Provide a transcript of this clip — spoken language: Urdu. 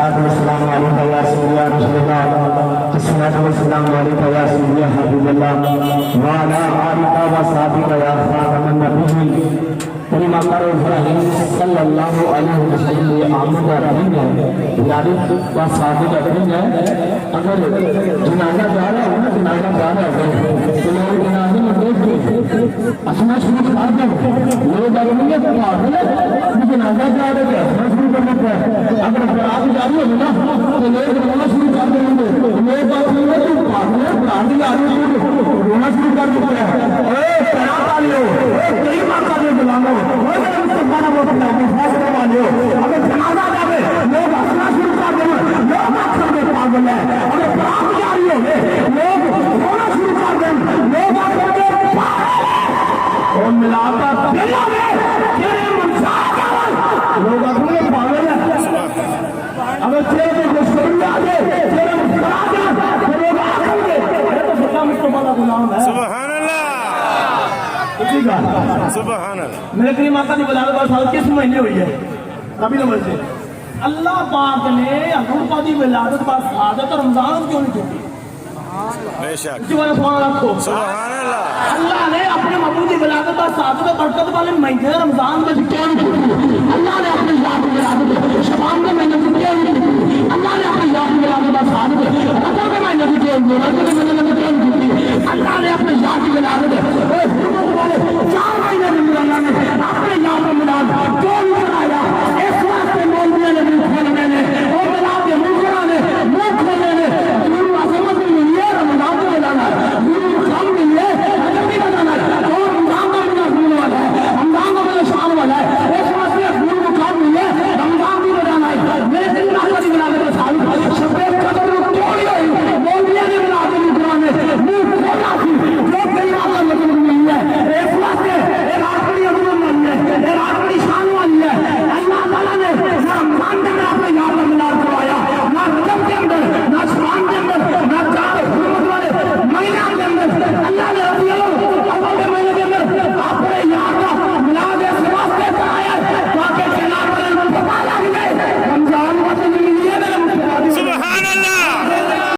الصلاة والسلام عليك يا سيدي يا رسول الله الصلاة والسلام عليك يا سيدي يا حبيب الله وعلى آلك وصحبك يا خاتم النبيين ولما قال إبراهيم صلى الله عليه وسلم آمد رہی ہے ولادت و صادق رہی ہے اگر جنازہ جا رہا ہے جنازہ جا رہا ہے تو لوگ جنازے میں دیکھ کے اپنا شروع کر دیں لوگ اگر نہیں ہے پاگل ہے جنازہ جا رہے ہیں اپنا شروع کرنا پڑا اگر برات جا رہی ہے نا تو لوگ رونا شروع کر دیں گے لوگ بات نہیں ہے تو پاگل ہے برات جا رہی ہے رونا شروع کر دیتے ہیں اے برات والے ہو کئی ماتا نے بلانا اگر جنازہ جاوے لوگ ہنسنا شروع کر دیں لوگ اکثر میں پاگل ہے اگر برات جا رہی ہوگی لوگ رونا شروع کر دیں لوگ اکثر میں پاگل ہے اور ملاتا دلوں میں تیرے منصاب لوگ اکثر میں پاگل ہے اگر تیرے میں مشکل آ جائے تیرے مسکرا جائے تو لوگ آخر گے یہ تو سچا مصطفیٰ کا غلام ہے سبحان اللہ سبحان اللہ میرے کریم آقا کی ولادت کا سال کس مہینے ہوئی ہے کبھی نہ بولتے اللہ پاک نے حضور پاک کی ولادت کا سعادت رمضان کیوں نہیں چھوڑی بے شک اسی وجہ سبحان اللہ رکھو سبحان اللہ اللہ نے اپنے محبوب کی ولادت کا سعادت و برکت والے مہینے رمضان میں کیوں نہیں چھوڑی اللہ نے اپنے ذات کی ولادت شعبان کے مہینے سے کیوں نہیں چھوڑی اللہ نے اپنے ذات کی ولادت کا سعادت رجب کے مہینے